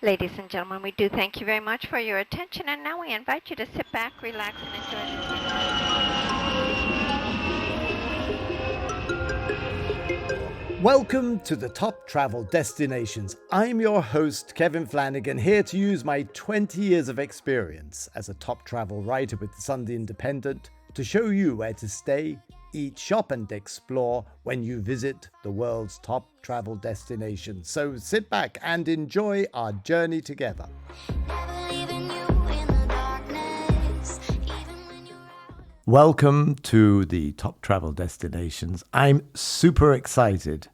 Ladies and gentlemen, we do thank you very much for your attention, and now we invite you to sit back, relax, and enjoy the Welcome to the Top Travel Destinations. I'm your host, Kevin Flanagan, here to use my 20 years of experience as a top travel writer with the Sunday Independent to show you where to stay, eat, shop and explore when you visit the world's top travel destinations. So sit back and enjoy our journey together. Welcome to the Top Travel Destinations. I'm super excited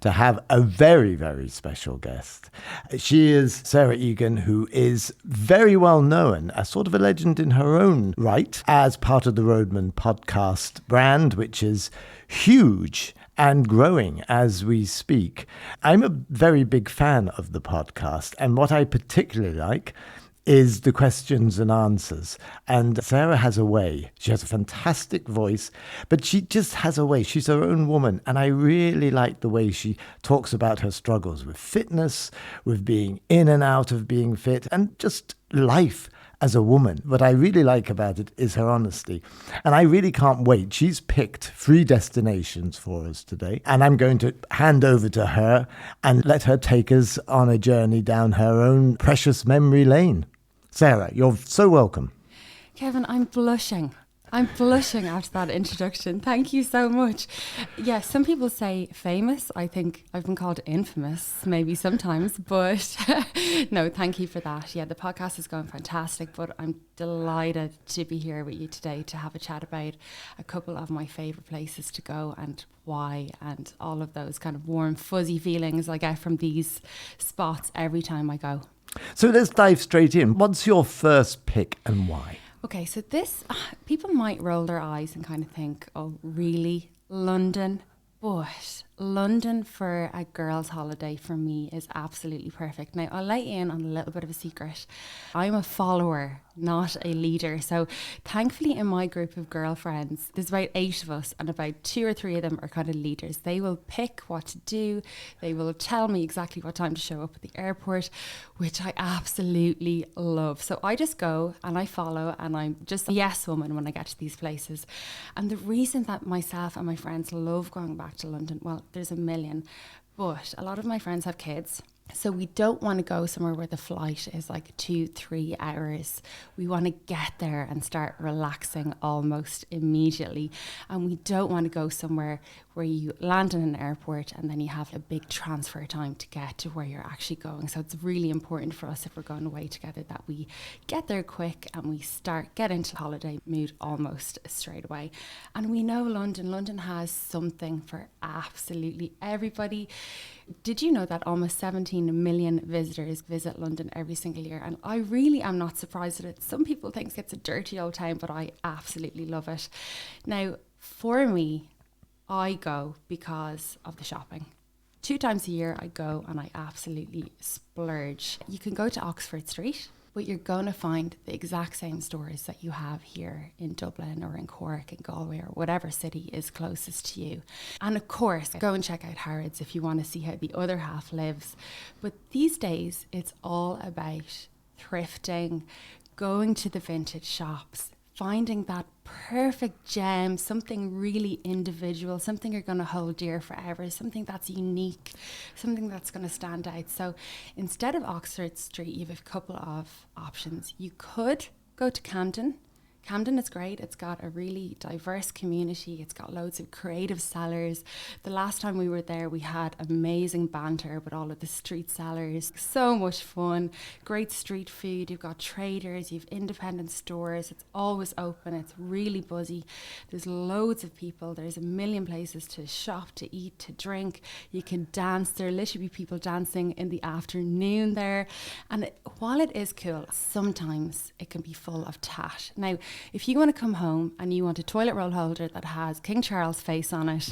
to have a very, very special guest. She is Sarah Egan, who is very well known, as sort of a legend in her own right, as part of the Roadman podcast brand, which is huge and growing as we speak. I'm a very big fan of the podcast, and what I particularly like is the questions and answers. And Sarah has a way. She has a fantastic voice, but she just has a way. She's her own woman. And I really like the way she talks about her struggles with fitness, with being in and out of being fit, and just life as a woman. What I really like about it is her honesty. And I really can't wait. She's picked 3 destinations for us today. And I'm going to hand over to her and let her take us on a journey down her own precious memory lane. Sarah, you're so welcome. Kevin, I'm blushing. I'm blushing after that introduction. Thank you so much. Yeah, some people say famous. I think I've been called infamous maybe sometimes, but no, thank you for that. Yeah, the podcast is going fantastic, but I'm delighted to be here with you today to have a chat about a couple of my favourite places to go and why, and all of those kind of warm, fuzzy feelings I get from these spots every time I go. So let's dive straight in. What's your first pick and why? Okay, so this, people might roll their eyes and kind of think, oh, really? London? But London for a girls' holiday for me is absolutely perfect. Now, I'll let you in on a little bit of a secret. I'm a follower, not a leader. So thankfully in my group of girlfriends, there's about 8 of us and about 2 or 3 of them are kind of leaders. They will pick what to do. They will tell me exactly what time to show up at the airport, which I absolutely love. So I just go and I follow, and I'm just a yes woman when I get to these places. And the reason that myself and my friends love going back to London, well, there's a million, but a lot of my friends have kids. So we don't want to go somewhere where the flight is like 2-3 hours. We want to get there and start relaxing almost immediately. And we don't want to go somewhere where you land in an airport and then you have a big transfer time to get to where you're actually going. So it's really important for us, if we're going away together, that we get there quick and we get into holiday mood almost straight away. And we know London has something for absolutely everybody. Did you know that almost 17 million visitors visit London every single year? And I really am not surprised at it. Some people think it's a dirty old town, but I absolutely love it. Now, for me, I go because of the shopping. 2 times a year I go and I absolutely splurge. You can go to Oxford Street, but you're going to find the exact same stores that you have here in Dublin or in Cork and Galway or whatever city is closest to you. And of course, go and check out Harrods if you want to see how the other half lives. But these days, it's all about thrifting, going to the vintage shops, finding that perfect gem, something really individual, something you're going to hold dear forever, something that's unique, something that's going to stand out. So instead of Oxford Street, you have a couple of options. You could go to Camden. Camden is great. It's got a really diverse community. It's got loads of creative sellers. The last time we were there, we had amazing banter with all of the street sellers. So much fun. Great street food. You've got traders. You've independent stores. It's always open. It's really buzzy. There's loads of people. There's a million places to shop, to eat, to drink. You can dance. There are literally people dancing in the afternoon there. And while it is cool, sometimes it can be full of tat. Now, if you want to come home and you want a toilet roll holder that has King Charles' face on it,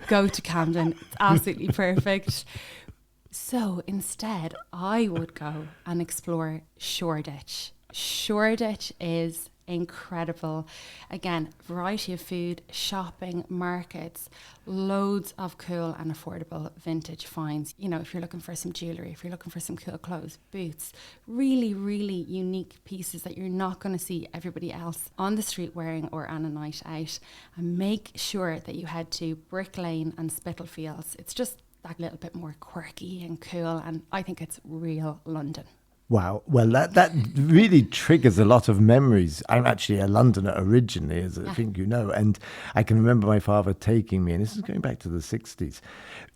go to Camden. It's absolutely perfect. So instead, I would go and explore Shoreditch. Shoreditch is incredible. Again, variety of food, shopping, markets, loads of cool and affordable vintage finds. You know, if you're looking for some jewellery, if you're looking for some cool clothes, boots, really, really unique pieces that you're not going to see everybody else on the street wearing or on a night out. And make sure that you head to Brick Lane and Spitalfields. It's just that little bit more quirky and cool, and I think it's real London. Wow. Well, that really triggers a lot of memories. I'm actually a Londoner originally, as I think you know, and I can remember my father taking me, and this is going back to the 60s,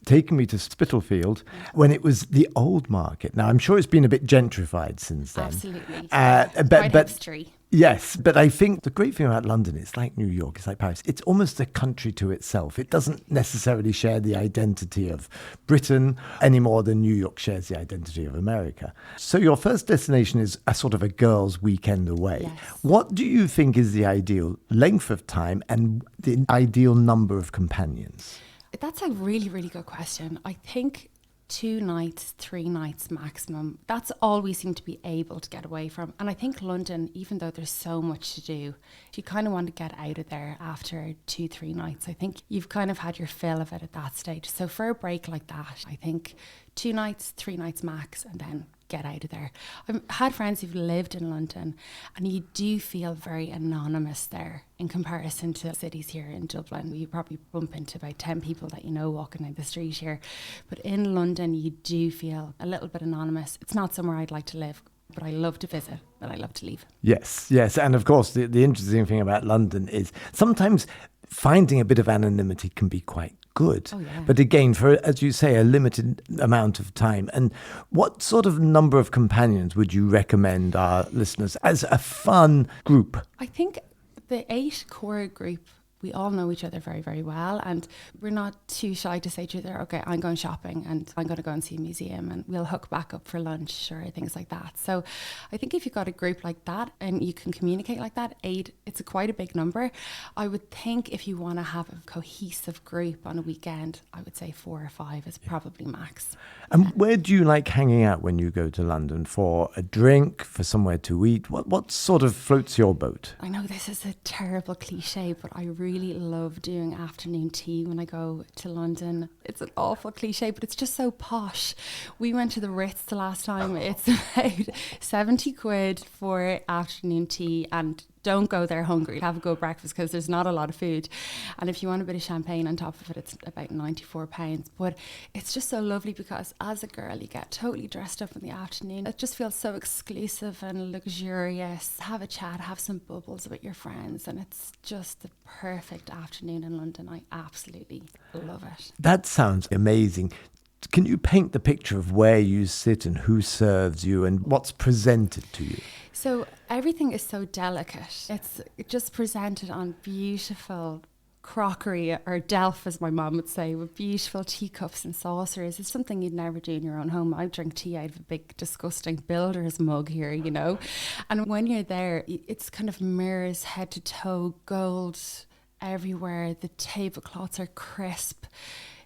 taking me to Spitalfield when it was the old market. Now, I'm sure it's been a bit gentrified since then. Absolutely. But hipstery. Yes, but I think the great thing about London, it's like New York, it's like Paris. It's almost a country to itself. It doesn't necessarily share the identity of Britain any more than New York shares the identity of America. So your first destination is a sort of a girls' weekend away. Yes. What do you think is the ideal length of time and the ideal number of companions? That's a really, really good question. I think 2 nights, 3 nights maximum. That's all we seem to be able to get away from. And I think London, even though there's so much to do, if you kind of want to get out of there after 2, 3 nights, I think you've kind of had your fill of it at that stage. So for a break like that, I think 2 nights, 3 nights max, and then get out of there. I've had friends who've lived in London, and you do feel very anonymous there in comparison to cities here in Dublin. You probably bump into about 10 people that you know walking down the street here. But in London, you do feel a little bit anonymous. It's not somewhere I'd like to live, but I love to visit, but I love to leave. Yes. And of course, the interesting thing about London is sometimes finding a bit of anonymity can be quite good. Oh, yeah. But again, for, as you say, a limited amount of time. And what sort of number of companions would you recommend our listeners as a fun group? I think the 8 core group, we all know each other very, very well, and we're not too shy to say to each other, okay, I'm going shopping and I'm going to go and see a museum and we'll hook back up for lunch or things like that. So I think if you've got a group like that and you can communicate like that, 8, it's quite a big number. I would think if you want to have a cohesive group on a weekend, I would say 4 or 5 is probably max. And where do you like hanging out when you go to London? For a drink, for somewhere to eat? What sort of floats your boat? I know this is a terrible cliche, but I really love doing afternoon tea when I go to London. It's an awful cliche, but it's just so posh. We went to the Ritz the last time. It's about 70 quid for afternoon tea, and don't go there hungry. Have a good breakfast because there's not a lot of food. And if you want a bit of champagne on top of it, it's about £94. But it's just so lovely because as a girl, you get totally dressed up in the afternoon. It just feels so exclusive and luxurious. Have a chat, have some bubbles with your friends. And it's just the perfect afternoon in London. I absolutely love it. That sounds amazing. Can you paint the picture of where you sit and who serves you and what's presented to you? So everything is so delicate. It's just presented on beautiful crockery, or delf as my mum would say, with beautiful teacups and saucers. It's something you'd never do in your own home. I drink tea out of a big disgusting builder's mug here, you know. And when you're there, it's kind of mirrors head to toe, gold everywhere. The tablecloths are crisp.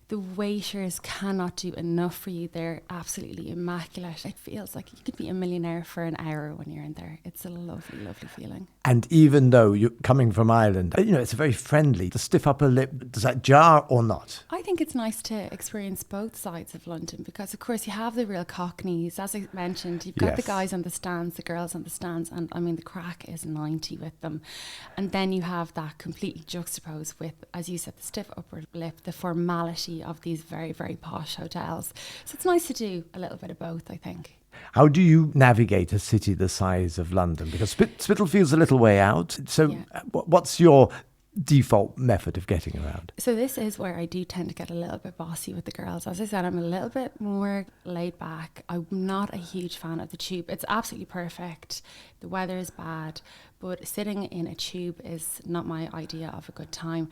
The waiters cannot do enough for you. They're absolutely immaculate. It feels like you could be a millionaire for an hour when you're in there. It's a lovely, lovely feeling. And even though you're coming from Ireland, you know, it's very friendly. The stiff upper lip, does that jar or not? I think it's nice to experience both sides of London because, of course, you have the real Cockneys. As I mentioned, you've got the guys on the stands, the girls on the stands, and I mean, the crack is 90 with them. And then you have that completely juxtaposed with, as you said, the stiff upper lip, the formality of these very, very posh hotels. So it's nice to do a little bit of both, I think. How do you navigate a city the size of London? Because Spitalfield's a little way out. So what's your default method of getting around? So this is where I do tend to get a little bit bossy with the girls. As I said, I'm a little bit more laid back. I'm not a huge fan of the tube. It's absolutely perfect. The weather is bad, but sitting in a tube is not my idea of a good time.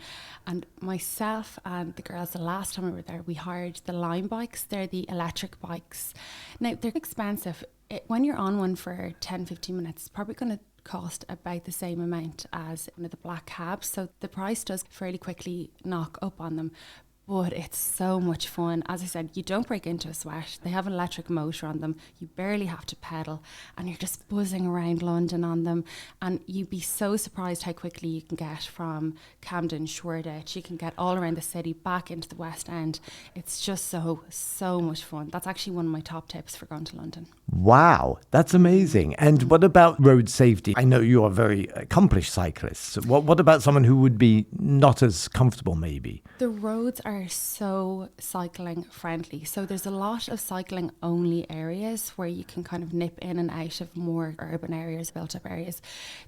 And myself and the girls, the last time we were there, we hired the Lime bikes. They're the electric bikes. Now, they're expensive. When you're on one for 10, 15 minutes, it's probably going to cost about the same amount as one of the black cabs. So the price does fairly quickly knock up on them. but it's so much fun. As I said, you don't break into a sweat. They have an electric motor on them. You barely have to pedal, and you're just buzzing around London on them. And you'd be so surprised how quickly you can get from Camden, Shoreditch. You can get all around the city, back into the West End. It's just so much fun. That's actually one of my top tips for going to London. Wow, that's amazing. And what about road safety? I know you're a very accomplished cyclist. What about someone who would be not as comfortable, maybe? The roads are so cycling friendly. So there's a lot of cycling only areas where you can kind of nip in and out of more urban areas, built up areas.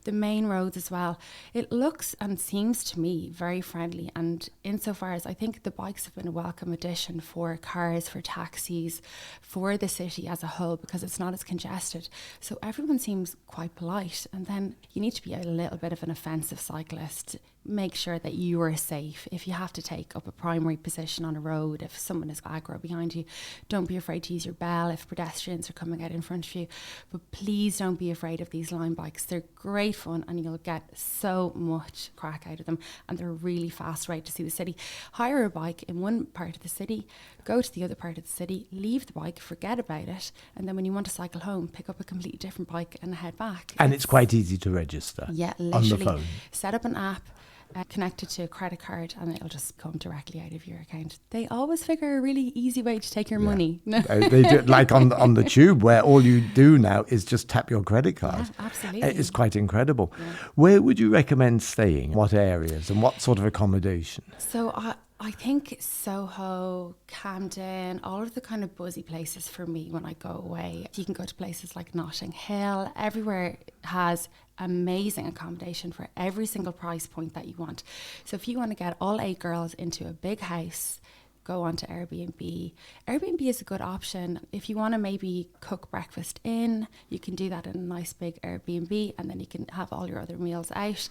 The main roads as well. It looks and seems to me very friendly. And insofar as I think the bikes have been a welcome addition for cars, for taxis, for the city as a whole, because it's not as congested. So everyone seems quite polite. And then you need to be a little bit of an offensive cyclist. Make sure that you are safe. If you have to take up a primary position on a road, if someone is aggro behind you, don't be afraid to use your bell if pedestrians are coming out in front of you. But please don't be afraid of these line bikes. They're great fun and you'll get so much crack out of them, and they're a really fast way to see the city. Hire a bike in one part of the city, go to the other part of the city, leave the bike, forget about it, and then when you want to cycle home, pick up a completely different bike and head back. And it's quite easy to register. Yeah, on literally. the phone. Set up an app, connect it to a credit card, and it'll just come directly out of your account. They always figure a really easy way to take your money. They do it like on the tube, where all you do now is just tap your credit card. Yeah, absolutely. It's quite incredible. Yeah. Where would you recommend staying? What areas and what sort of accommodation? So I think Soho, Camden, all of the kind of buzzy places for me when I go away. You can go to places like Notting Hill. Everywhere has amazing accommodation for every single price point that you want. So if you want to get all 8 girls into a big house, go on to Airbnb. Airbnb is a good option. If you want to maybe cook breakfast in, you can do that in a nice big Airbnb, and then you can have all your other meals out.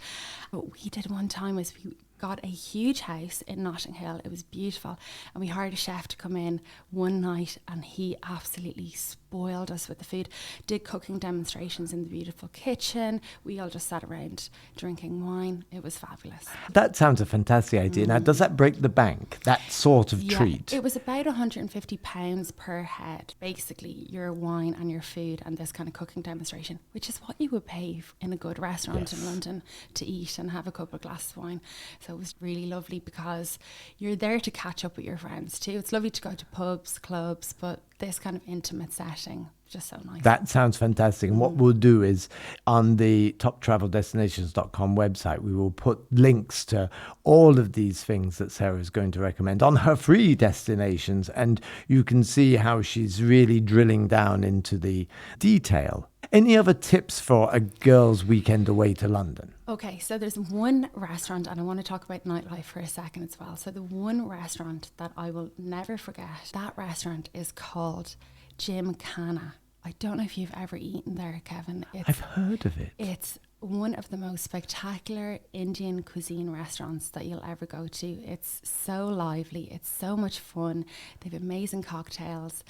What we did one time is we got a huge house in Notting Hill. It was beautiful, and we hired a chef to come in one night, and he absolutely spoiled us with the food. Did cooking demonstrations in the beautiful kitchen. We all just sat around drinking wine. It was fabulous. That sounds a fantastic idea. Now, does that break the bank, that sort of treat? It was about £150 per head. Basically, your wine and your food and this kind of cooking demonstration, which is what you would pay in a good restaurant in London to eat and have a couple of glasses of wine. So it was really lovely because you're there to catch up with your friends too. It's lovely to go to pubs, clubs, but this kind of intimate setting, just so nice. That sounds fantastic. And what we'll do is on the toptraveldestinations.com website, we will put links to all of these things that Sarah is going to recommend on her free destinations. And you can see how she's really drilling down into the detail. Any other tips for a girl's weekend away to London? Okay, so there's one restaurant, and I want to talk about nightlife for a second as well. So the one restaurant that I will never forget, that restaurant is called Gymkhana. I don't know if you've ever eaten there, Kevin. I've heard of it. It's one of the most spectacular Indian cuisine restaurants that you'll ever go to. It's so lively. It's so much fun. They have amazing cocktails.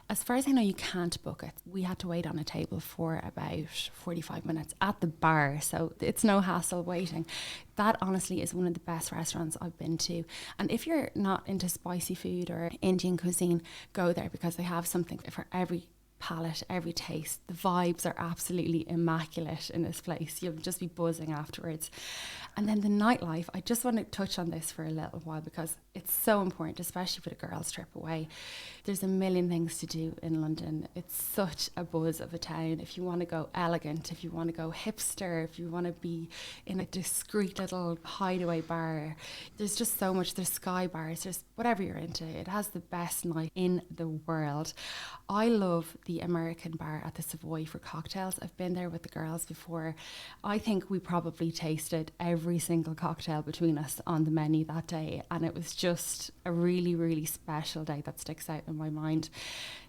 As far as I know, you can't book it. We had to wait on a table for about 45 minutes at the bar, so it's no hassle waiting. That honestly is one of the best restaurants I've been to. And if you're not into spicy food or Indian cuisine, go there because they have something for every palate, every taste. The vibes are absolutely immaculate in this place. You'll just be buzzing afterwards. And then the nightlife, I just want to touch on this for a little while because it's so important, especially with a girls' trip away. There's a million things to do in London. It's such a buzz of a town. If you want to go elegant, if you want to go hipster, if you want to be in a discreet little hideaway bar, there's just so much. There's sky bars, there's whatever you're into. It has the best night in the world. I love the American bar at the Savoy for cocktails. I've been there with the girls before. I think we probably tasted every single cocktail between us on the menu that day, and it was just a really, really special day that sticks out in my mind.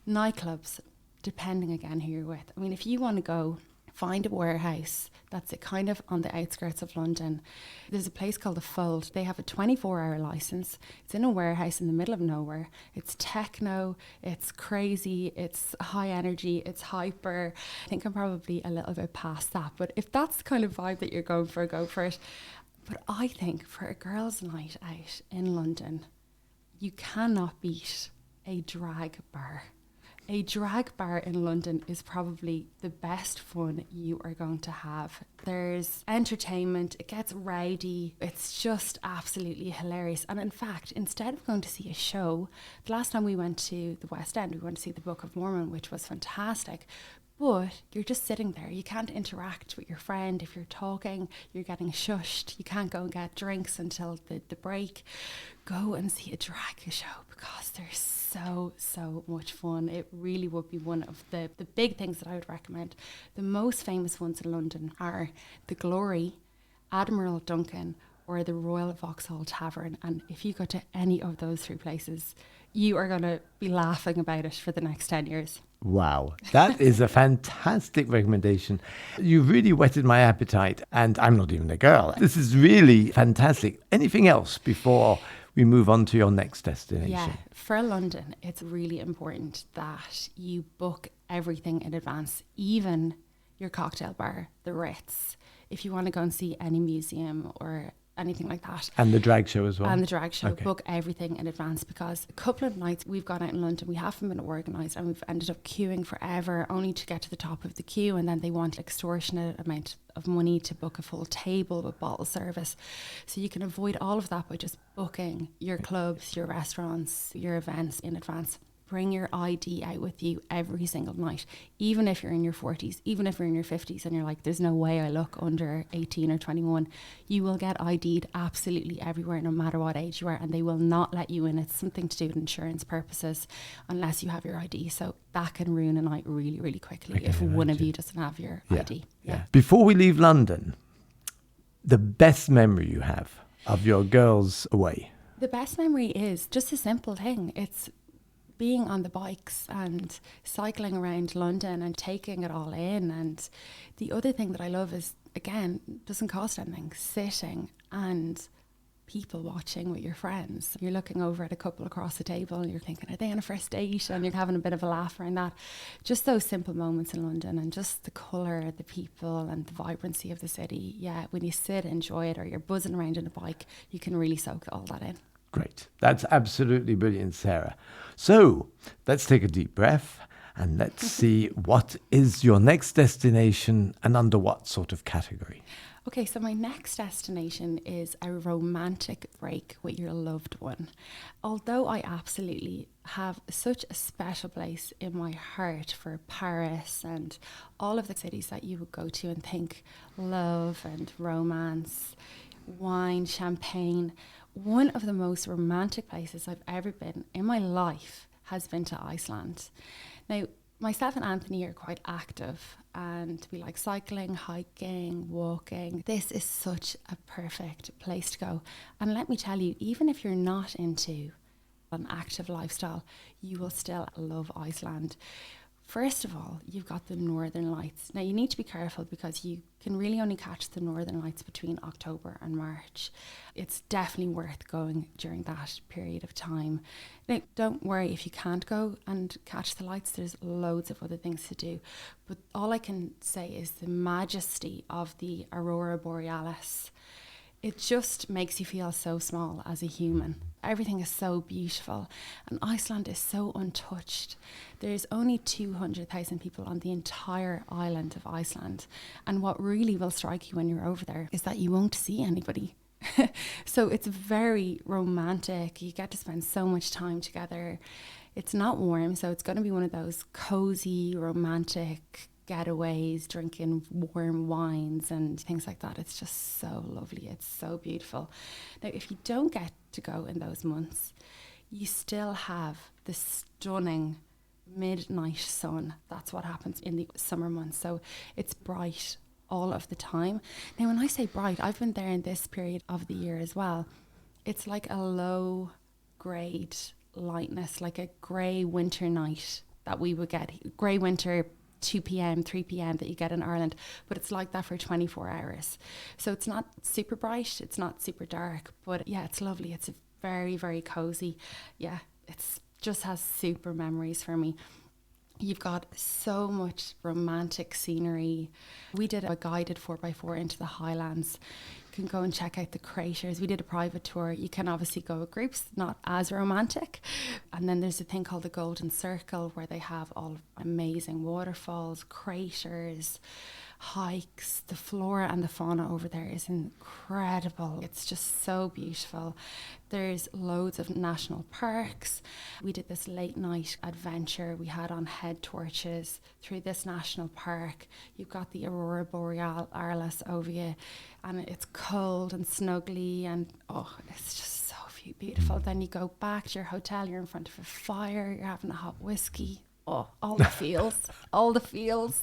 Nightclubs, depending again who you're with. I mean, if you want to go, find a warehouse that's kind of on the outskirts of London. There's a place called The Fold. They have a 24-hour license. It's in a warehouse in the middle of nowhere. It's techno, it's crazy, it's high energy, it's hyper. I think I'm probably a little bit past that, but if that's the kind of vibe that you're going for, go for it. But I think for a girls' night out in London, you cannot beat a drag bar. A drag bar in London is probably the best fun you are going to have. There's entertainment, it gets rowdy, it's just absolutely hilarious. And in fact, instead of going to see a show, the last time we went to the West End, we went to see the Book of Mormon, which was fantastic. But you're just sitting there. You can't interact with your friend. If you're talking, you're getting shushed. You can't go and get drinks until the break. Go and see a drag show because they're so much fun. It really would be one of the big things that I would recommend. The most famous ones in London are the Glory, Admiral Duncan, or the Royal Vauxhall Tavern. And if you go to any of those three places, you are going to be laughing about it for the next 10 years. Wow, that is a fantastic recommendation. You really whetted my appetite, and I'm not even a girl. This is really fantastic. Anything else before we move on to your next destination? Yeah, for London, it's really important that you book everything in advance, even your cocktail bar, the Ritz, if you want to go and see any museum or anything like that. And the drag show as well? And the drag show. Okay. Book everything in advance, because a couple of nights we've gone out in London, we haven't been organised, and we've ended up queuing forever only to get to the top of the queue, and then they want extortionate amount of money to book a full table with bottle service. So you can avoid all of that by just booking your clubs, your restaurants, your events in advance. Bring your ID out with you every single night, even if you're in your 40s, even if you're in your 50s and you're like, there's no way I look under 18 or 21. You will get ID'd absolutely everywhere, no matter what age you are, and they will not let you in. It's something to do with insurance purposes unless you have your ID. So that can ruin a night really, really quickly if one of you doesn't have your ID. Yeah. Before we leave London, the best memory you have of your girls away? The best memory is just a simple thing. It's being on the bikes and cycling around London and taking it all in. And the other thing that I love is, again, doesn't cost anything, sitting and people watching with your friends. You're looking over at a couple across the table and you're thinking, are they on a first date? And you're having a bit of a laugh around that. Just those simple moments in London, and just the colour, the people and the vibrancy of the city. Yeah, when you sit, enjoy it, or you're buzzing around in a bike, you can really soak all that in. Great. That's absolutely brilliant, Sarah. So let's take a deep breath and let's see what is your next destination and under what sort of category. Okay, so my next destination is a romantic break with your loved one. Although I absolutely have such a special place in my heart for Paris and all of the cities that you would go to and think love and romance, wine, champagne, one of the most romantic places I've ever been in my life has been to Iceland. Now, myself and Anthony are quite active, and we like cycling, hiking, walking. This is such a perfect place to go. And let me tell you, even if you're not into an active lifestyle, you will still love Iceland. First of all, you've got the Northern Lights. Now, you need to be careful because you can really only catch the Northern Lights between October and March. It's definitely worth going during that period of time. Now, don't worry if you can't go and catch the lights. There's loads of other things to do. But all I can say is the majesty of the Aurora Borealis. It just makes you feel so small as a human. Everything is so beautiful, and Iceland is so untouched. There's only 200,000 people on the entire island of Iceland, and what really will strike you when you're over there is that you won't see anybody. So it's very romantic. You get to spend so much time together. It's not warm, so it's going to be one of those cozy, romantic getaways, drinking warm wines and things like that. It's just so lovely. It's so beautiful. Now, if you don't get to go in those months, you still have the stunning midnight sun. That's what happens in the summer months. So it's bright all of the time. Now, when I say bright, I've been there in this period of the year as well. It's like a low grade lightness, like a grey winter night that we would get. Grey winter 2 p.m, 3 p.m. that you get in Ireland, but it's like that for 24 hours. So it's not super bright, it's not super dark, but yeah, it's lovely. It's very, very cozy. Yeah, it's just has super memories for me. You've got so much romantic scenery. We did a guided 4x4 into the Highlands. can go and check out the craters. We did a private tour. You can obviously go with groups, not as romantic. And then there's a thing called the Golden Circle where they have all amazing waterfalls, craters, hikes. The flora and the fauna over there is incredible. It's just so beautiful. There's loads of national parks. We did this late night adventure. We had on head torches through this national park. You've got the Aurora Borealis over you, and it's cold and snuggly, and it's just so beautiful. Then you go back to your hotel, you're in front of a fire, you're having a hot whiskey. Oh, all the feels, all the feels.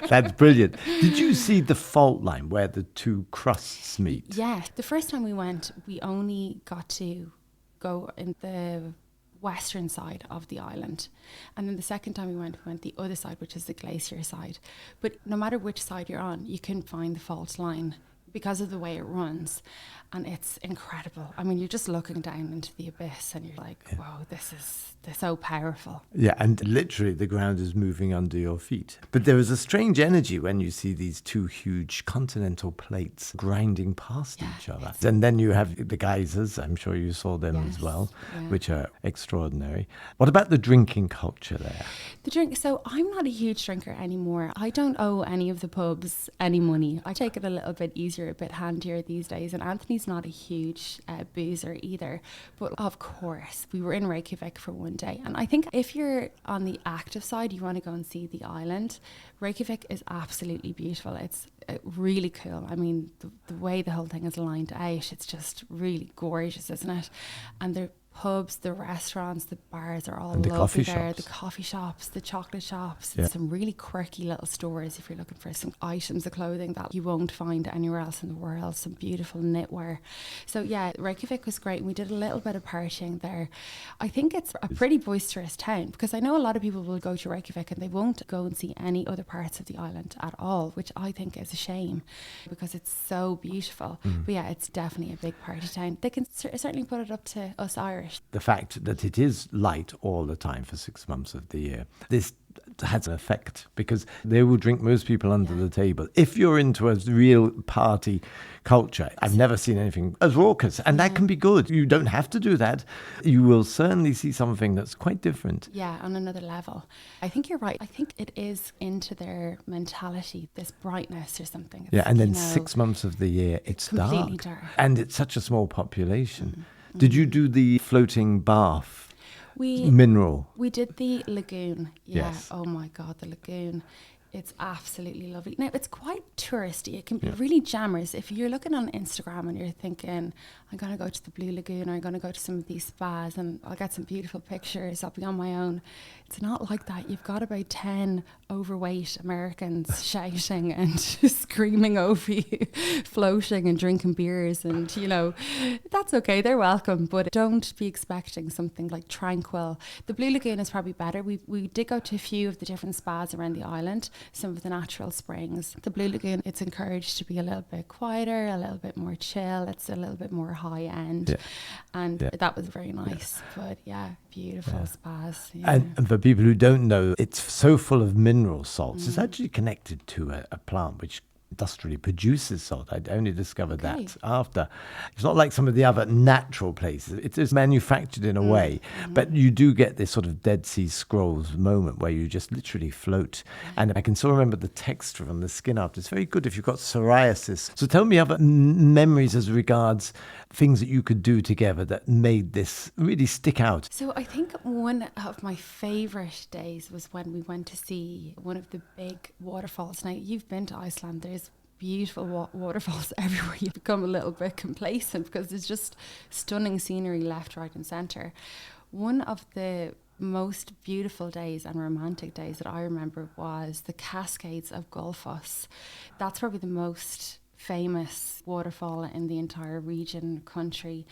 That's brilliant. Did you see the fault line where the two crusts meet? Yeah, the first time we went, we only got to go in the western side of the island. And then the second time we went the other side, which is the glacier side. But no matter which side you're on, you can find the fault line because of the way it runs. And it's incredible. I mean, you're just looking down into the abyss and you're like, wow, this is so powerful. Yeah, and literally the ground is moving under your feet. But there is a strange energy when you see these two huge continental plates grinding past each other. And then you have the geysers, I'm sure you saw them as well, which are extraordinary. What about the drinking culture there? So I'm not a huge drinker anymore. I don't owe any of the pubs any money. I take it a little bit easier, a bit handier these days. And Anthony's not a huge boozer either. But of course, we were in Reykjavik for one day. And I think if you're on the active side, you want to go and see the island. Reykjavik is absolutely beautiful. It's really cool. I mean, the way the whole thing is lined out, it's just really gorgeous, isn't it? And the pubs, the restaurants, the bars are all and the lovely coffee there. shops. The coffee shops, the chocolate shops, Yeah. some really quirky little stores if you're looking for some items of clothing that you won't find anywhere else in the world, some beautiful knitwear. So yeah, Reykjavik was great. We did a little bit of partying there. I think it's a pretty boisterous town because I know a lot of people will go to Reykjavik and they won't go and see any other parts of the island at all, which I think is a shame because it's so beautiful. But yeah, it's definitely a big party town. They can certainly put it up to us Irish. The fact that it is light all the time for 6 months of the year, this has an effect because they will drink most people under the table. If you're into a real party culture, I've never seen anything as raucous, and that can be good. You don't have to do that. You will certainly see something that's quite different. Yeah, on another level. I think you're right. I think it is into their mentality, this brightness or something. Yeah, and then 6 6 months of the year, it's completely dark. dark. And it's such a small population. Did you do the floating bath? We Mineral. We did the lagoon. Yeah. Yes. Oh my God, the lagoon. It's absolutely lovely. Now, it's quite touristy. It can be really jammers. If you're looking on Instagram and you're thinking, I'm going to go to the Blue Lagoon or I'm going to go to some of these spas and I'll get some beautiful pictures, I'll be on my own. It's not like that. You've got about 10 overweight Americans shouting and screaming over you, floating and drinking beers. And, you know, that's okay. They're welcome. But don't be expecting something like tranquil. The Blue Lagoon is probably better. We did go to a few of the different spas around the island, some of the natural springs. The Blue Lagoon, it's encouraged to be a little bit quieter, a little bit more chill. It's a little bit more high end. Yeah. And that was very nice. But yeah, beautiful spas. Yeah. And for people who don't know, it's so full of mineral salts. It's actually connected to a plant which industrially produces salt. I only discovered that after. It's not like some of the other natural places. It is manufactured in a way, but you do get this sort of Dead Sea Scrolls moment where you just literally float. And I can still remember the texture on the skin after. It's very good if you've got psoriasis. So tell me other memories as regards things that you could do together that made this really stick out. So I think one of my favourite days was when we went to see one of the big waterfalls. Now, you've been to Iceland. There's beautiful waterfalls everywhere. You become a little bit complacent because there's just stunning scenery left, right and centre. One of the most beautiful days and romantic days that I remember was the Cascades of Gullfoss. That's probably the most famous waterfall in the entire region, country.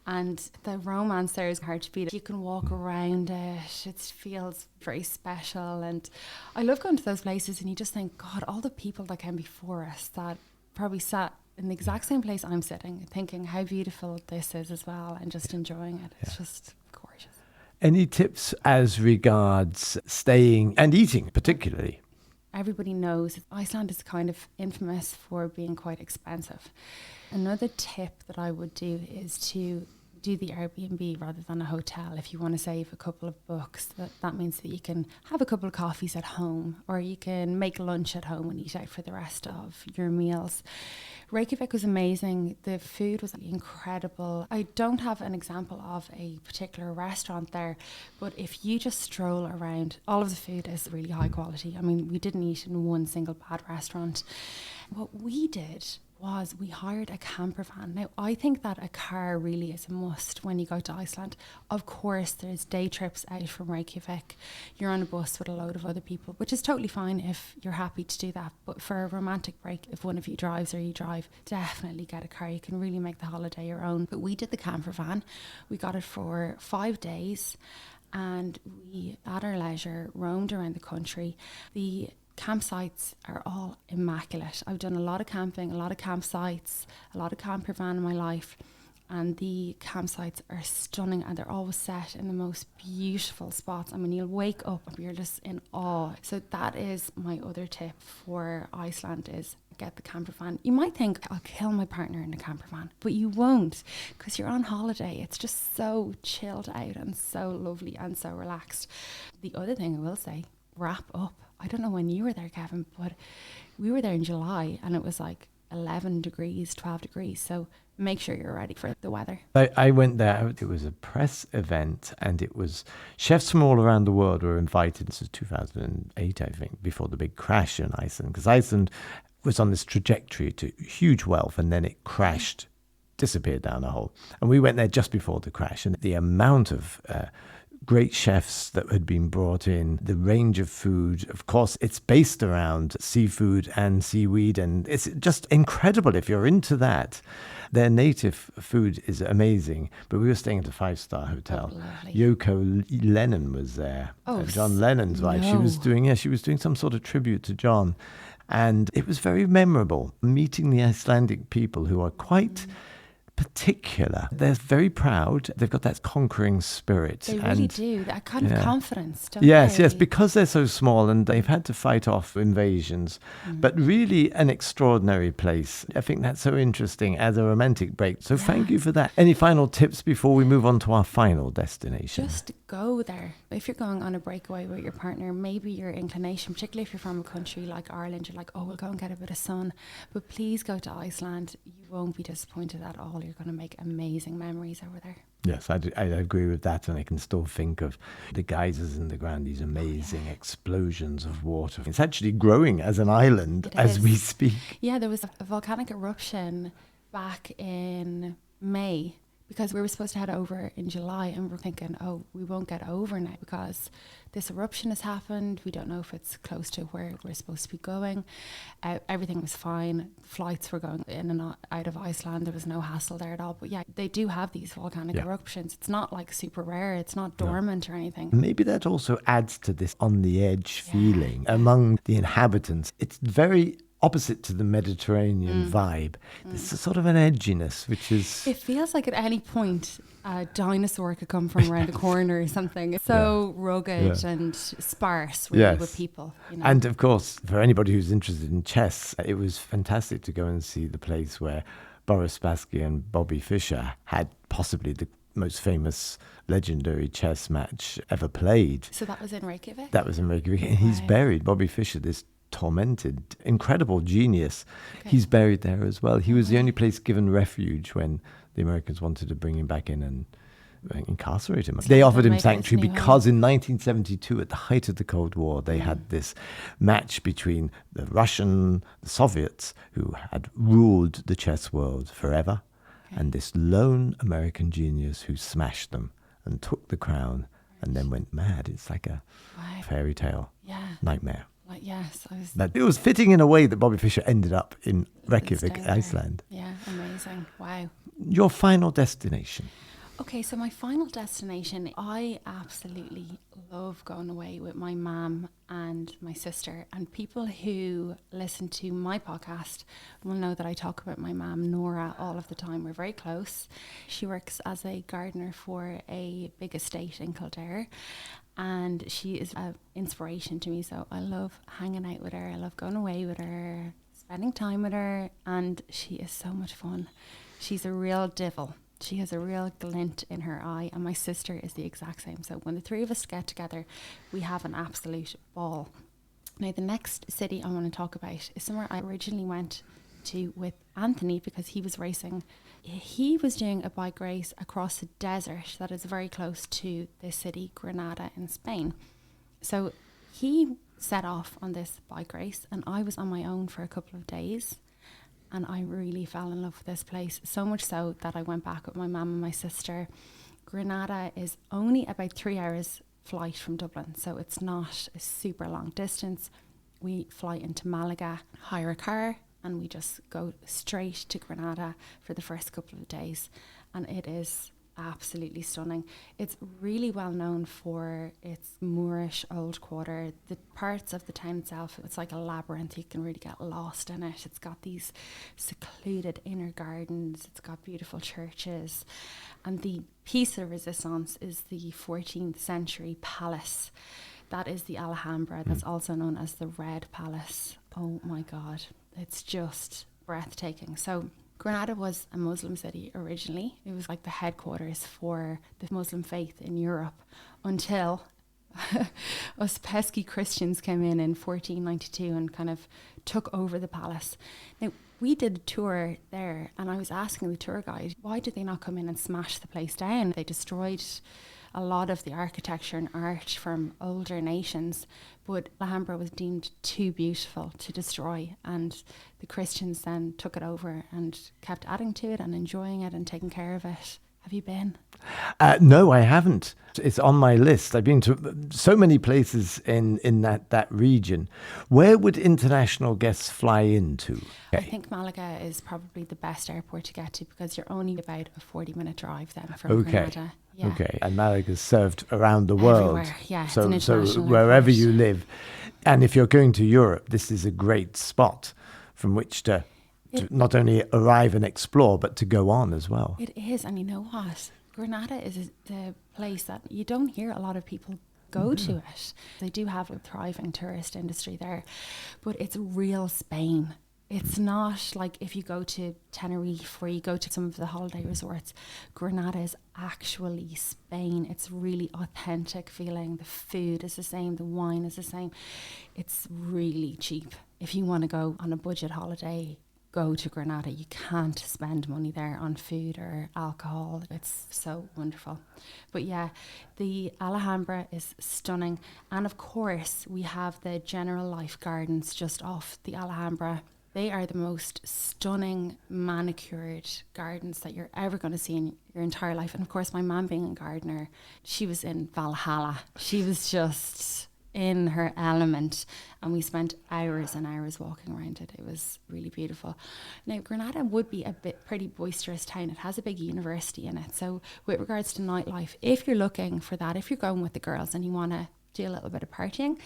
And the romance there is hard to beat. You can walk around it. It feels very special. And I love going to those places and you just think, God, all the people that came before us that probably sat in the exact same place I'm sitting, thinking how beautiful this is as well and just enjoying it. It's just gorgeous. Any tips as regards staying and eating particularly? everybody knows Iceland is kind of infamous for being quite expensive. Another tip that I would do is to do the Airbnb rather than a hotel. If you want to save a couple of bucks, that means that you can have a couple of coffees at home, or you can make lunch at home and eat out for the rest of your meals. Reykjavik was amazing. The food was incredible. I don't have an example of a particular restaurant there, but if you just stroll around, all of the food is really high quality. I mean, we didn't eat in one single bad restaurant. What we did was we hired a camper van. Now, I think that a car really is a must when you go to Iceland. Of course, there's day trips out from Reykjavik. You're on a bus with a load of other people, which is totally fine if you're happy to do that. But for a romantic break, if one of you drives or you drive, definitely get a car. You can really make the holiday your own. But we did the camper van. We got it for 5 days, and we, at our leisure, roamed around the country. The campsites are all immaculate. I've done a lot of camping, a lot of campsites, a lot of camper van in my life, and the campsites are stunning, and they're always set in the most beautiful spots. I mean, you'll wake up and you're just in awe. So that is my other tip for Iceland, is get the camper van. You might think, I'll kill my partner in a camper van, but you won't, because you're on holiday. It's just so chilled out and so lovely and so relaxed. The other thing I will say, wrap up. I don't know when you were there, Kevin, but we were there in July and it was like 11 degrees, 12 degrees. So make sure you're ready for the weather. I went there. It was a press event, and it was chefs from all around the world were invited. This was 2008, I think, before the big crash in Iceland, because Iceland was on this trajectory to huge wealth, and then it crashed, disappeared down a hole. And we went there just before the crash, and the amount of great chefs that had been brought in, the range of food. Of course, it's based around seafood and seaweed, and it's just incredible if you're into that. Their native food is amazing, but we were staying at a 5-star hotel. Oh, Yoko Lennon was there. John Lennon's wife. No. She was doing some sort of tribute to John, and it was very memorable meeting the Icelandic people, who are quite particular. They're very proud. They've got that conquering spirit. They really do. That kind of confidence, don't Yes, they? yes, because they're so small and they've had to fight off invasions. But really an extraordinary place. I think that's so interesting as a romantic break. So thank you for that. Any final tips before we move on to our final destination? Just go there. If you're going on a breakaway with your partner, maybe your inclination, particularly if you're from a country like Ireland, you're like, oh, we'll go and get a bit of sun. But please go to Iceland. You won't be disappointed at all. You're going to make amazing memories over there. Yes, I agree with that, and I can still think of the geysers in the ground, these amazing explosions of water. It's actually growing as an island as we speak. Yeah, there was a volcanic eruption back in May, because we were supposed to head over in July, and we're thinking, oh, we won't get over now because this eruption has happened. We don't know if it's close to where we're supposed to be going. Everything was fine. Flights were going in and out of Iceland. There was no hassle there at all. But yeah, they do have these volcanic eruptions. It's not like super rare. It's not dormant or anything. Maybe that also adds to this on the edge feeling among the inhabitants. It's very opposite to the Mediterranean vibe. There's a sort of an edginess, which is... It feels like at any point a dinosaur could come from around the corner or something. It's so rugged and sparse really with people. You know? And of course, for anybody who's interested in chess, it was fantastic to go and see the place where Boris Spassky and Bobby Fischer had possibly the most famous legendary chess match ever played. So that was in Reykjavik? That was in Reykjavik. And he's buried, Bobby Fischer, this tormented, incredible genius. Okay. He's buried there as well. He was the only place given refuge when the Americans wanted to bring him back in and incarcerate him. They offered him sanctuary because in 1972, at the height of the Cold War, they had this match between the Soviets, who had ruled the chess world forever, and this lone American genius who smashed them and took the crown and then went mad. It's like a fairy tale nightmare. Yes, it was fitting in a way that Bobby Fischer ended up in Reykjavik, Iceland. Yeah, amazing. Wow. Your final destination? Okay, so my final destination, I absolutely love going away with my mum and my sister. And people who listen to my podcast will know that I talk about my mum, Nora, all of the time. We're very close. She works as a gardener for a big estate in Kildare. And she is an inspiration to me. So I love hanging out with her. I love going away with her, spending time with her. And she is so much fun. She's a real divil. She has a real glint in her eye, and my sister is the exact same. So when the three of us get together, we have an absolute ball. Now, the next city I want to talk about is somewhere I originally went to with Anthony because he was racing. He was doing a bike race across a desert that is very close to the city Granada in Spain. So he set off on this bike race, and I was on my own for a couple of days. And I really fell in love with this place, so much so that I went back with my mum and my sister. Granada is only about 3 hours flight from Dublin, so it's not a super long distance. We fly into Malaga, hire a car, and we just go straight to Granada for the first couple of days. And it is absolutely stunning. It's really well known for its Moorish old quarter. The parts of the town itself, it's like a labyrinth. You can really get lost in it. It's got these secluded inner gardens. It's got beautiful churches. And the piece of resistance is the 14th century palace. That is the Alhambra. That's also known as the Red Palace. Oh my God. It's just breathtaking. So Granada was a Muslim city originally. It was like the headquarters for the Muslim faith in Europe until us pesky Christians came in 1492 and kind of took over the palace. Now, we did a tour there, and I was asking the tour guide, why did they not come in and smash the place down? They destroyed a lot of the architecture and art from older nations, but Alhambra was deemed too beautiful to destroy, and the Christians then took it over and kept adding to it and enjoying it and taking care of it. Have you been? No, I haven't. It's on my list. I've been to so many places in that region. Where would international guests fly into? I think Malaga is probably the best airport to get to because you're only about a 40-minute drive then from Granada. Yeah. Okay, and Malaga's served around the world. Everywhere, yeah. So, it's an international wherever airport. you live. And if you're going to Europe, this is a great spot from which to not only arrive and explore, but to go on as well. It is, and you know what? Granada is the place that you don't hear a lot of people go to it. They do have a thriving tourist industry there, but it's real Spain. It's not like if you go to Tenerife or you go to some of the holiday resorts. Granada is actually Spain. It's really authentic feeling. The food is the same. The wine is the same. It's really cheap. If you want to go on a budget holiday, go to Granada. You can't spend money there on food or alcohol. It's so wonderful. But yeah, the Alhambra is stunning. And of course, we have the General Life Gardens just off the Alhambra. They are the most stunning manicured gardens that you're ever going to see in your entire life. And of course, my mum being a gardener, she was in Valhalla. She was just in her element, and we spent hours and hours walking around it. It was really beautiful. Now, Granada would be a pretty boisterous town. It has a big university in it. So with regards to nightlife, if you're looking for that, if you're going with the girls and you want to do a little bit of partying,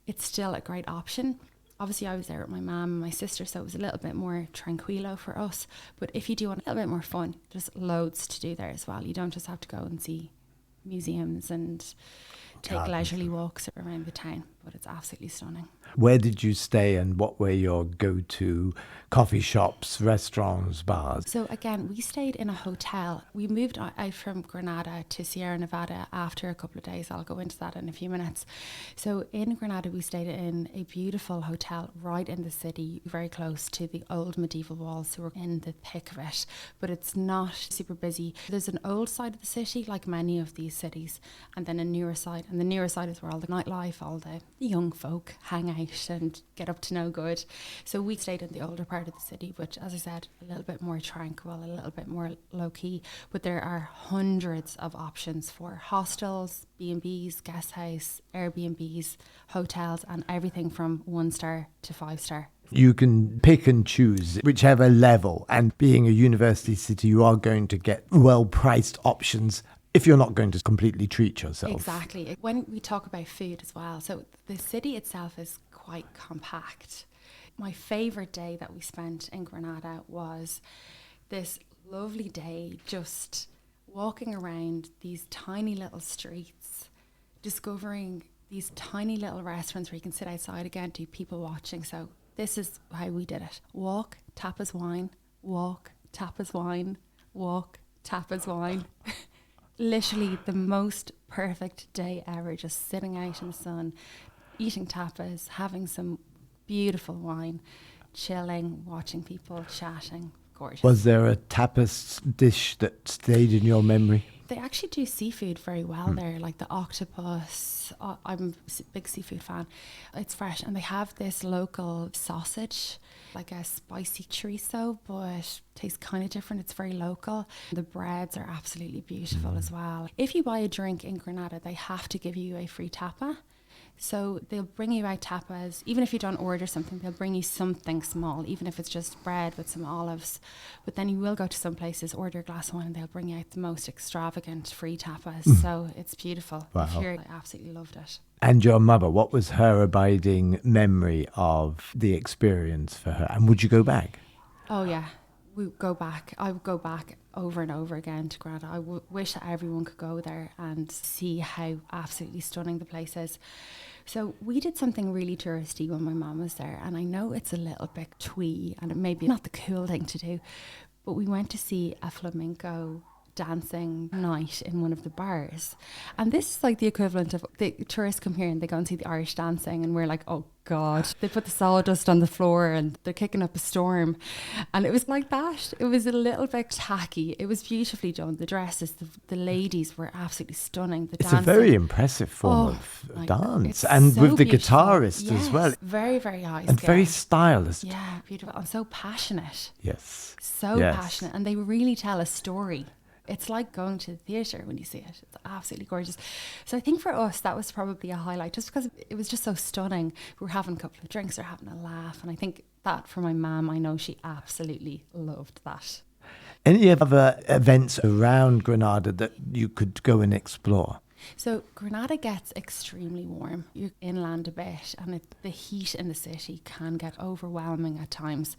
it's still a great option. Obviously, I was there with my mum and my sister, so it was a little bit more tranquilo for us. But if you do want a little bit more fun, there's loads to do there as well. You don't just have to go and see museums and take leisurely walks around the town, but it's absolutely stunning. Where did you stay and what were your go-to coffee shops, restaurants, bars? So again, we stayed in a hotel. We moved out from Granada to Sierra Nevada after a couple of days. I'll go into that in a few minutes. So in Granada, we stayed in a beautiful hotel right in the city, very close to the old medieval walls. So we're in the thick of it, but it's not super busy. There's an old side of the city, like many of these cities, and then a newer side and the newer side is where all the nightlife, all the young folk hang out and get up to no good. So we stayed in the older part of the city, which, as I said, a little bit more tranquil, a little bit more low key. But there are hundreds of options for hostels, B&Bs, guest house, Airbnbs, hotels, and everything from 1-star to 5-star. You can pick and choose whichever level, and being a university city, you are going to get well-priced options if you're not going to completely treat yourself. Exactly. When we talk about food as well, so the city itself is quite compact. My favourite day that we spent in Granada was this lovely day just walking around these tiny little streets, discovering these tiny little restaurants where you can sit outside again, do people watching. So this is how we did it. Walk, tapas wine, walk, tapas wine, walk, tapas wine. Literally the most perfect day ever, just sitting out in the sun, eating tapas, having some beautiful wine, chilling, watching people, chatting. Gorgeous. Was there a tapas dish that stayed in your memory? They actually do seafood very well there, like the octopus. I'm a big seafood fan. It's fresh, and they have this local sausage, like a spicy chorizo, but tastes kind of different. It's very local. The breads are absolutely beautiful as well. If you buy a drink in Granada, they have to give you a free tapa. So they'll bring you out tapas. Even if you don't order something, they'll bring you something small, even if it's just bread with some olives. But then you will go to some places, order a glass of wine, and they'll bring you out the most extravagant free tapas. So it's beautiful. Wow. I absolutely loved it. And your mother, what was her abiding memory of the experience for her? And would you go back? Oh, yeah. We go back. I would go back over and over again to Granada. I wish that everyone could go there and see how absolutely stunning the place is. So we did something really touristy when my mum was there, and I know it's a little bit twee and it may be not the cool thing to do, but we went to see a flamenco dancing night in one of the bars. And this is like the equivalent of the tourists come here and they go and see the Irish dancing, and we're like, oh God, they put the sawdust on the floor and they're kicking up a storm. And it was like that. It was a little bit tacky. It was beautifully done. The dresses, the ladies were absolutely stunning. The It's dancing, a very impressive form of my dance. God, it's And so with the beautiful. guitarist as Yes, well. very, very high And scale. very stylist. Yeah, beautiful. And so passionate. Yes. So Yes. passionate. And they really tell a story. It's like going to the theatre when you see it. It's absolutely gorgeous. So I think for us, that was probably a highlight, just because it was just so stunning. We were having a couple of drinks, we were having a laugh. And I think that for my mum, I know she absolutely loved that. Any other events around Granada that you could go and explore? So Granada gets extremely warm. You're inland a bit, and the heat in the city can get overwhelming at times.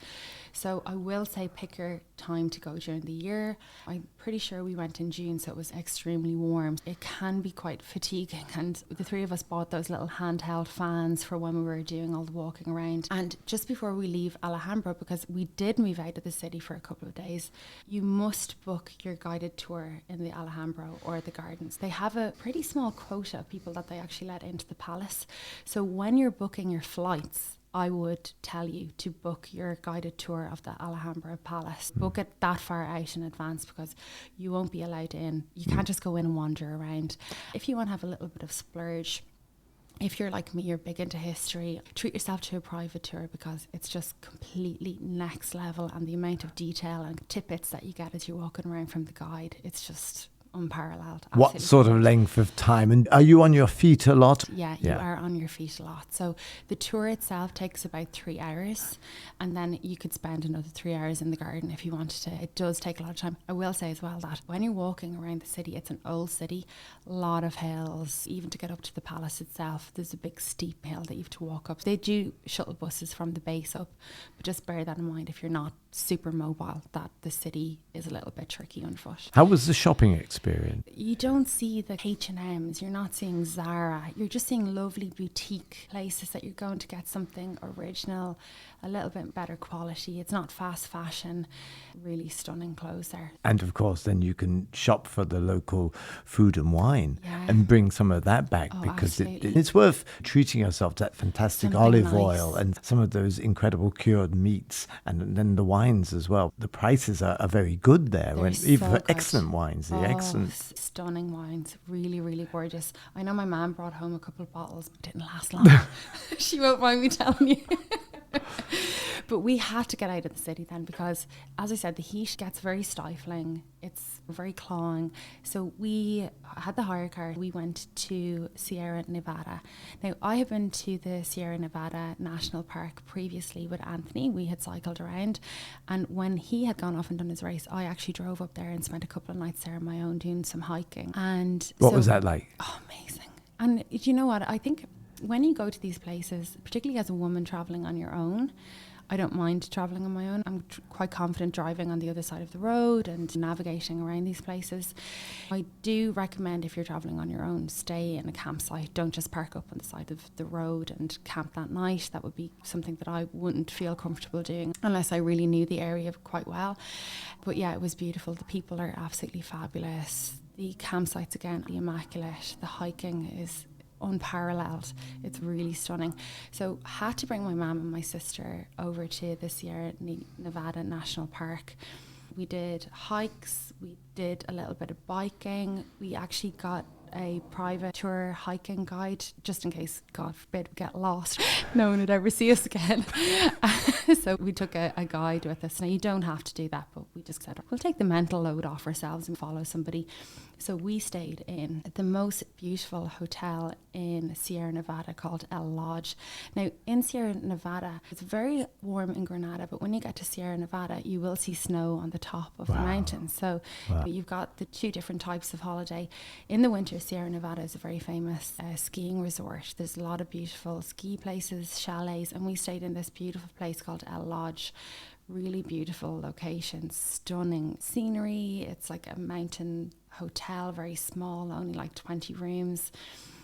So I will say pick your time to go during the year. I'm pretty sure we went in June, so it was extremely warm. It can be quite fatiguing, and the three of us bought those little handheld fans for when we were doing all the walking around. And just before we leave Alhambra, because we did move out of the city for a couple of days, you must book your guided tour in the Alhambra or the gardens. They have a pretty small quota of people that they actually let into the palace. So when you're booking your flights, I would tell you to book your guided tour of the Alhambra Palace. Book it that far out in advance, because you won't be allowed in. You can't just go in and wander around. If you want to have a little bit of splurge, if you're like me, you're big into history, treat yourself to a private tour, because it's just completely next level, and the amount of detail and tidbits that you get as you're walking around from the guide, it's just unparalleled. What Absolutely sort of gorgeous. length of time? And are you on your feet a lot? Yeah, you are on your feet a lot. So the tour itself takes about 3 hours, and then you could spend another 3 hours in the garden if you wanted to. It does take a lot of time. I will say as well that when you're walking around the city, it's an old city, a lot of hills. Even to get up to the palace itself, there's a big steep hill that you have to walk up. They do shuttle buses from the base up, but just bear that in mind if you're not super mobile, that the city is a little bit tricky on foot. How was the shopping experience? You don't see the H&Ms, you're not seeing Zara, you're just seeing lovely boutique places that you're going to get something original, a little bit better quality. It's not fast fashion, really stunning clothes there. And of course, then you can shop for the local food and wine Yeah. and bring some of that back, Oh, because absolutely. it's worth treating yourself to that fantastic Something olive nice. oil and some of those incredible cured meats, and then the wines as well. The prices are very good there, They're even so for good. excellent wines. The Oh, excellent and stunning wines, really, really gorgeous. I know my mum brought home a couple of bottles, but didn't last long. She won't mind me telling you. But we had to get out of the city then because, as I said, the heat gets very stifling. It's very clawing. So we had the hire car. We went to Sierra Nevada. Now, I had been to the Sierra Nevada National Park previously with Anthony. We had cycled around. And when he had gone off and done his race, I actually drove up there and spent a couple of nights there on my own doing some hiking. And what was that like? Oh, amazing. And you know what? I think when you go to these places, particularly as a woman traveling on your own, I don't mind traveling on my own. I'm quite confident driving on the other side of the road and navigating around these places. I do recommend if you're traveling on your own, stay in a campsite. Don't just park up on the side of the road and camp that night. That would be something that I wouldn't feel comfortable doing unless I really knew the area quite well. But yeah, it was beautiful. The people are absolutely fabulous. The campsites, again, the immaculate. The hiking is unparalleled. It's really stunning. So had to bring my mum and my sister over to the Sierra Nevada National Park. We did hikes, we did a little bit of biking. We actually got a private tour hiking guide just in case, God forbid, we get lost. No one would ever see us again. So we took a guide with us. Now, you don't have to do that, but we just said we'll take the mental load off ourselves and follow somebody. So we stayed in the most beautiful hotel in Sierra Nevada called El Lodge. Now, in Sierra Nevada, it's very warm in Granada, but when you get to Sierra Nevada, you will see snow on the top of the mountains. So you've got the two different types of holiday. In the winter, Sierra Nevada is a very famous skiing resort. There's a lot of beautiful ski places, chalets, and we stayed in this beautiful place called El Lodge. Really beautiful location, stunning scenery. It's like a mountain hotel, very small, only like 20 rooms.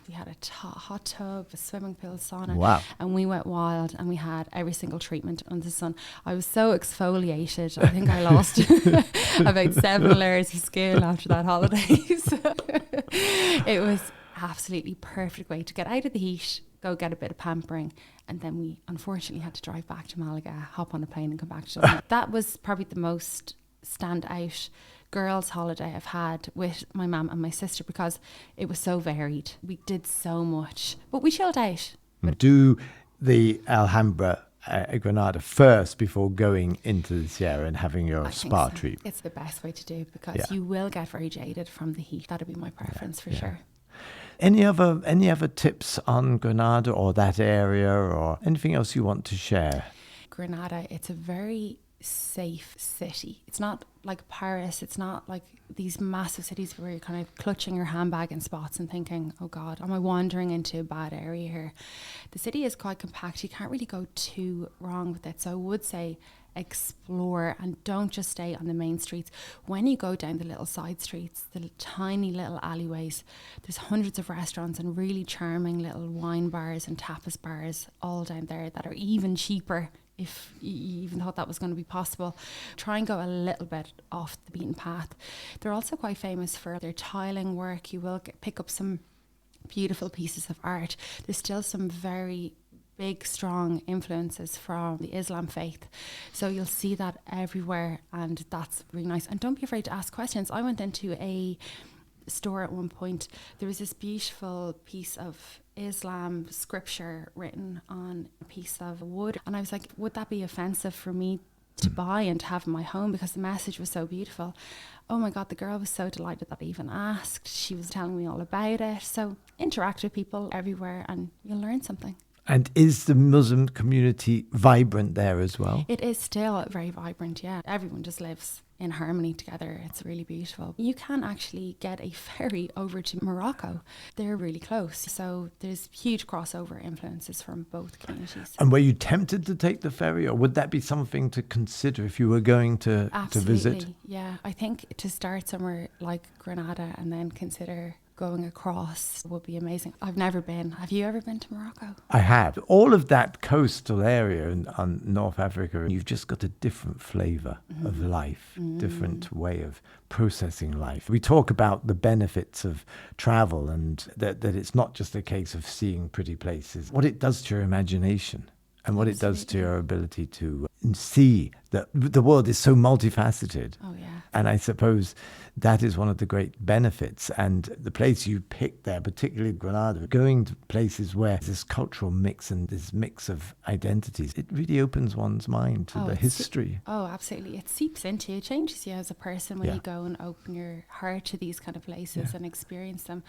We had a hot tub, a swimming pool, sauna. Wow. And we went wild and we had every single treatment under the sun. I was so exfoliated. I think I lost about 7 layers of skin after that holiday. So it was absolutely perfect way to get out of the heat, go get a bit of pampering. And then we unfortunately had to drive back to Malaga, hop on a plane and come back to Dublin. That was probably the most standout girls' holiday I've had with my mum and my sister because it was so varied. We did so much, but we chilled out. Do the Alhambra Granada first before going into the Sierra and having your spa treatment. It's the best way to do because you will get very jaded from the heat. That'd be my preference for sure. Any other tips on Granada or that area or anything else you want to share? Granada, it's a very safe city. It's not like Paris. It's not like these massive cities where you're kind of clutching your handbag in spots and thinking, oh God, am I wandering into a bad area here? The city is quite compact. You can't really go too wrong with it. So I would say explore and don't just stay on the main streets. When you go down the little side streets, the tiny little alleyways, there's hundreds of restaurants and really charming little wine bars and tapas bars all down there that are even cheaper if you even thought that was going to be possible. Try and go a little bit off the beaten path. They're also quite famous for their tiling work. You will pick up some beautiful pieces of art. There's still some very big, strong influences from the Islam faith. So you'll see that everywhere and that's really nice. And don't be afraid to ask questions. I went into a store at one point. There was this beautiful piece of Islam scripture written on a piece of wood. And I was like, would that be offensive for me to buy and to have in my home because the message was so beautiful? Oh my God, the girl was so delighted that I even asked. She was telling me all about it. So interact with people everywhere and you'll learn something. And is the Muslim community vibrant there as well? It is still very vibrant, yeah. Everyone just lives in harmony together. It's really beautiful. You can actually get a ferry over to Morocco. They're really close. So there's huge crossover influences from both communities. And were you tempted to take the ferry, or would that be something to consider if you were going to visit? Yeah. I think to start somewhere like Granada and then consider going across would be amazing. I've never been. Have you ever been to Morocco? I have. All of that coastal area on North Africa, you've just got a different flavour of life, different way of processing life. We talk about the benefits of travel and that it's not just a case of seeing pretty places. What it does to your imagination and what it does to your ability to see that the world is so multifaceted. Oh, yeah. And I suppose that is one of the great benefits. And the place you picked there, particularly Granada, going to places where this cultural mix and this mix of identities, it really opens one's mind to the history. Oh, absolutely. It seeps into you. It changes you as a person when you go and open your heart to these kind of places and experience them.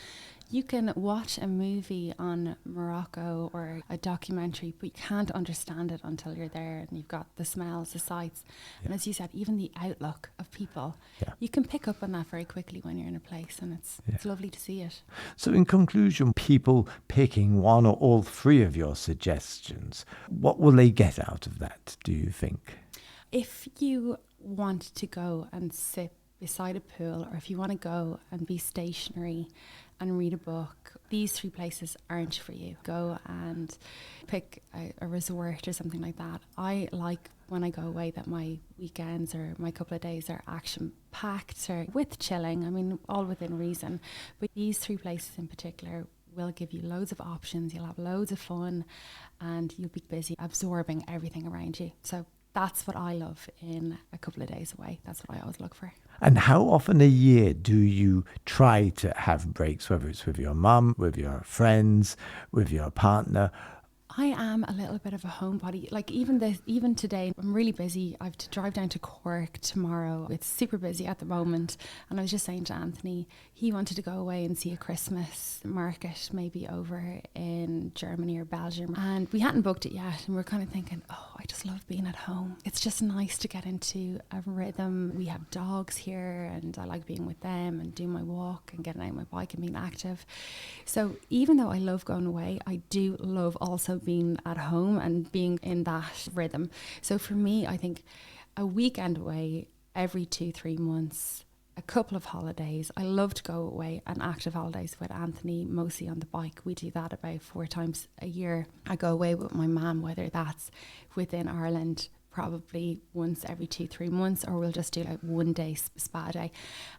You can watch a movie on Morocco or a documentary, but you can't understand it until you're there and you've got the smells, the sights. And as you said, even the outlook of people, you can pick up on that very quickly when you're in a place, and it's lovely to see it. So in conclusion, people picking one or all three of your suggestions, what will they get out of that, do you think? If you want to go and sit beside a pool, or if you want to go and be stationary and read a book, these three places aren't for you. Go and pick a resort or something like that. I like when I go away that my weekends or my couple of days are action packed or with chilling. I mean, all within reason. But these three places in particular will give you loads of options. You'll have loads of fun and you'll be busy absorbing everything around you. So that's what I love in a couple of days away. That's what I always look for. And how often a year do you try to have breaks, whether it's with your mum, with your friends, with your partner? I am a little bit of a homebody. Like even today, I'm really busy. I have to drive down to Cork tomorrow. It's super busy at the moment. And I was just saying to Anthony, he wanted to go away and see a Christmas market, maybe over in Germany or Belgium. And we hadn't booked it yet. And we're kind of thinking, oh, I just love being at home. It's just nice to get into a rhythm. We have dogs here and I like being with them and doing my walk and getting out on my bike and being active. So even though I love going away, I do love also being at home and being in that rhythm. So for me, I think a weekend away every 2-3 months, a couple of holidays. I love to go away on active holidays with Anthony, mostly on the bike. We do that about 4 times a year. I go away with my mum, whether that's within Ireland, probably once every 2-3 months, or we'll just do like one day spa day.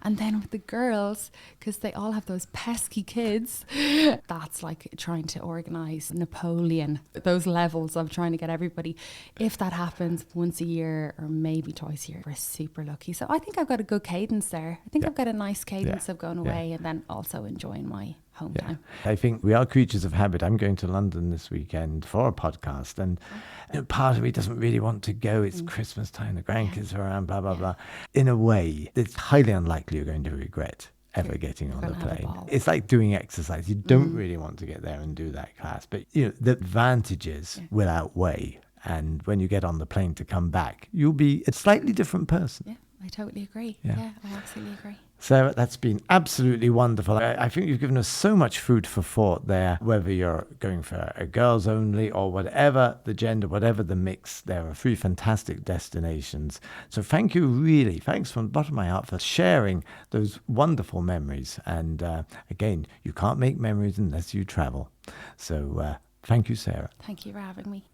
And then with the girls, because they all have those pesky kids, that's like trying to organise Napoleon, those levels of trying to get everybody. If that happens once a year or maybe twice a year, we're super lucky. So I think I've got a good cadence there. I think I've got a nice cadence of going away and then also enjoying my home time. I think we are creatures of habit. I'm going to London this weekend for a podcast, and part of me doesn't really want to go. It's Christmas time, the grandkids are around, blah, blah, blah. In a way, it's highly unlikely you're going to regret ever getting on the plane. It's like doing exercise. You don't really want to get there and do that class, but the advantages will outweigh. And when you get on the plane to come back, you'll be a slightly different person. Yeah, I totally agree. Yeah, I absolutely agree. Sarah, that's been absolutely wonderful. I think you've given us so much food for thought there, whether you're going for a girls only or whatever the gender, whatever the mix. There are 3 fantastic destinations. So thank you, really. Thanks from the bottom of my heart for sharing those wonderful memories. And again, you can't make memories unless you travel. So thank you, Sarah. Thank you for having me.